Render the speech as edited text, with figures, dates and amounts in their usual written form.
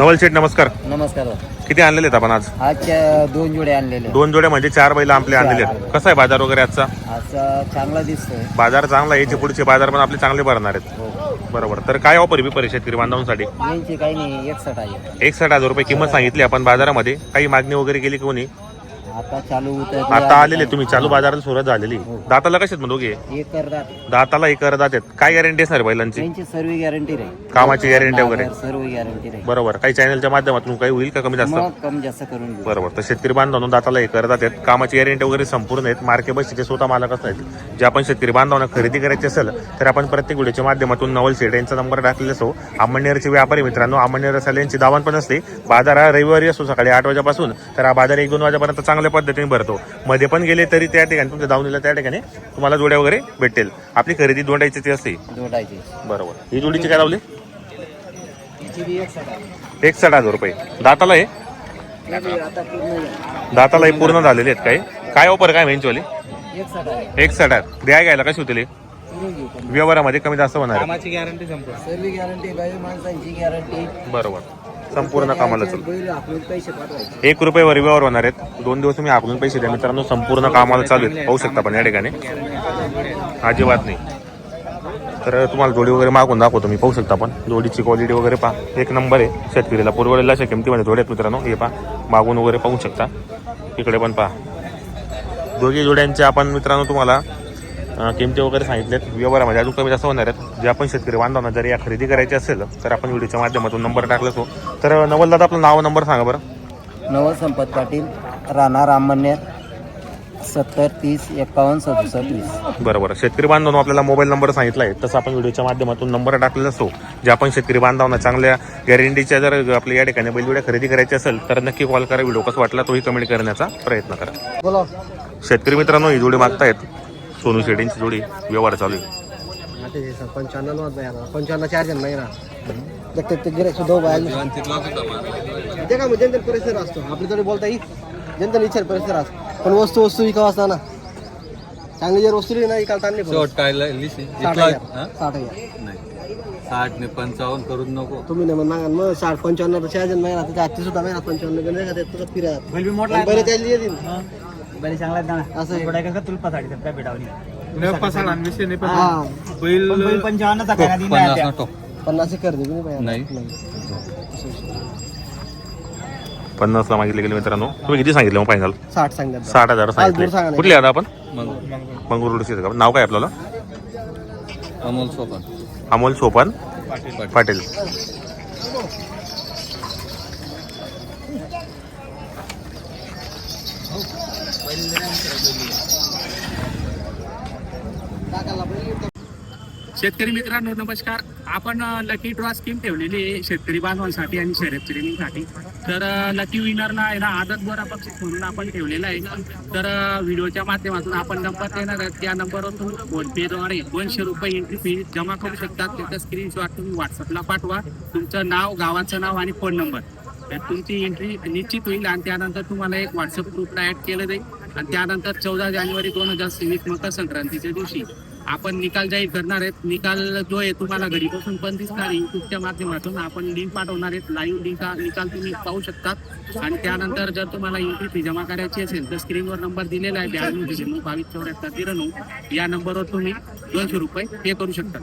नवल शेठ नमस्कार. नमस्कार. किती आणलेले आहेत आपण आज? आजच्या 2 जोडे आणलेले. 2 जोड्या म्हणजे 4 बैल आपले आणलेले आहेत. कसा आहे बाजार वगैरे आजचा? आजचा चांगला दिसतोय. बाजार चांगला आहे. याचे पुढचे बाजार पण आपले चांगले भरणार आहेत. हो. बरोबर. तर काय ऑफर बी शेतकरी बांधवांसाठी? यांची काही नाही 61 आहे. 61,000 रुपये किंमत सांगितली आपण बाजारामध्ये. काही मागणी वगैरे केली कोणी? आता चालू होतं. आता आलेले तुम्ही चालू बाजाराला सुरुवात झालेली. दाताला कशात मग दोघे? एक करतात. दाताला एक दात आहेत. काय गॅरंटी असणार बैलांची? त्यांची सर्व गॅरंटी राहील. कामाची गॅरंटी वगैरे सर्व गॅरंटी राहील. बरोबर. काही चॅनलच्या माध्यमातून काही होईल का कमी जास्त? मग कमी जास्त करून घेऊ. बरोबर. तर शेतकरी बांधवांनो दाताला एक दात आहेत. कामाची गॅरंटी वगैरे संपूर्ण आहेत. मार्के बसचे स्वतः मालकच नाहीत. जे आपण शेतकरी बांधवांना खरेदी करायची असेल तर आपण प्रत्येक व्हिडिओच्या माध्यमातून नवल शेठ यांचा नंबर टाकलेला असो. अमळनेरचे व्यापारी मित्रांनो, अमळनेर असाल यांची दावण पण असते. बाजार हा रविवारी असतो सकाळी 8 वाजेपासून. तर हा बाजार 1-2 वाजेपर्यंत चांगल्या पद्धतीने भरतो. मध्ये पण गेले तरी त्या ठिकाणी तुमच्या दावणीला त्या ठिकाणी तुम्हाला जोड्या वगैरे भेटेल. आपली खरेदी दोंडायची ती असते. जोडायची. बरोबर. ही जोडीची काय लावली? 61,000 रुपये. दाताला आहे? आता पूर्ण दाताला हे पूर्ण झालेले आहेत. काय ऑफर काय मेंचवाली? 61,000 द्या घ्यायला कशी होतील? करून घेऊ. व्यवहारामध्ये कमी जास्त होणार आहे. कामाची गॅरंटी संपूर्ण. सर्व गॅरंटी बाई माणसांची गॅरंटी. बरोबर. संपूर्ण कामाला चालू. बैल आपण पैसे पाठवायचे. 1 रुपयावर व्यवहार होणार आहेत. 2 दिवस तुम्ही आपलं पैसे द्या मित्रांनो. संपूर्ण कामाला चालू आहेत. पाहू शकता पण या ठिकाणी अजिबात नाही. तर तुम्हाला जोडी वगैरे मागून दाखवतो मी. पाहू शकता आपण जोडीची क्वालिटी वगैरे पहा. 1 नंबर आहे. शेतकरीला पुरवलेल्या अशा किमतीमध्ये जोड्यात मित्रांनो. हे पहा मागून वगैरे पाहू शकता. इकडे पण पहा. दोघी जोड्यांचे आपण मित्रांनो तुम्हाला किमती वगैरे सांगितलेत. व्यवहारामध्ये अजून कमी जास्त होणार आहेत. जे आपण शेतकरी बांधवांना जर या खरेदी करायची असेल तर आपण व्हिडिओच्या माध्यमातून नंबर टाकला असो. तर नवल दादा आपलं नाव नंबर सांगा बरं. नवल संपत पाटील, राणा राममन्य, 70 30 51 67 20. बरोबर. शेतकरी बांधवांनो आपल्याला मोबाईल नंबर सांगितला आहे तसं आपण व्हिडिओच्या माध्यमातून नंबर टाकलेला असतो. जे आपण शेतकरी बांधवांना चांगल्या गॅरंटीच्या जर आपल्या या ठिकाणी बैलजोड्या खरेदी करायची असेल तर नक्की कॉल करा. व्हिडिओ कसा वाटला तोही कमेंट करण्याचा प्रयत्न करा. बोला. शेतकरी मित्रांनो ही जोडी मागतायत. सोनू शेडींची जोडी व्यवहार चालू आहे. 55 चार्जर नाही ना. ते गिराईक सुद्धा उभा आहे. ते का म्हणजे जनतेला परिसर असतो. आपल्याकडे बोलता येईल. जनतेला विचार परिसर असतो. पण वस्तू विकावा असता ना. चांगली जर वस्तू नाही काल ताणली. 60,000 नाही 60 ने 55 करून नको. तुम्ही नाही म्हणा मग 60 55 चार्जर नाही ना. त्याच्या आजची सुद्धा नाही ना. 55 गण का तुझा फिरा बरे त्याला येतील. बरे चांगला ना. असं थोडा का तुला साठी काय भेटावली. विषय नाही पण हा बैल 55 चा काय दिन 50 नको. 50 कर दे मी नाही 50 ला मागितले गेले मित्रांनो. तुम्ही किती सांगितले मग फायनल? 60 सांगतात. 60,000 सांगितले. दूर सांगा. कुठले आता आपण? मग मंगरुळचे का? नाव काय आपल्याला? अमोल सोपन अमोल सोपन पाटील. शेतकरी मित्रांनो नमस्कार. आपण लकी ड्रॉ स्कीम ठेवलेली आहे शेतकरी बांधवांसाठी आणि शर्यत ट्रेनिंगसाठी. तर लकी विनरना आहे ना आदत बोरा बक्षीस म्हणून आपण ठेवलेलं आहे. तर व्हिडिओच्या माध्यमातून आपण नंबर देणार आहे. त्या नंबरवर तुम्ही फोनपेद्वारे 200 रुपये एंट्री फी जमा करू शकतात. त्याचा स्क्रीनशॉट तुम्ही व्हॉट्सअपला पाठवा. तुमचं नाव, गावाचं नाव आणि फोन नंबर. तर तुमची एंट्री निश्चित होईल आणि त्यानंतर तुम्हाला एक व्हॉट्सअप ग्रुपला ॲड केलं जाईल. आणि त्यानंतर 14 जानेवारी 2023 मकर संक्रांतीच्या दिवशी आपण निकाल जाहीर करणार आहेत. निकाल जो आहे तुम्हाला घरी बसून पण दिसणार. युट्यूबच्या माध्यमातून आपण लिंक पाठवणार आहेत. लाईव्ह निकाल तुम्ही पाहू शकतात. आणि त्यानंतर जर तुम्हाला एंट्री फी जमा करायची असेल तर स्क्रीनवर नंबर दिलेला आहे 92 22 74 93 या नंबरवर तुम्ही 200 रुपये पे करू शकता.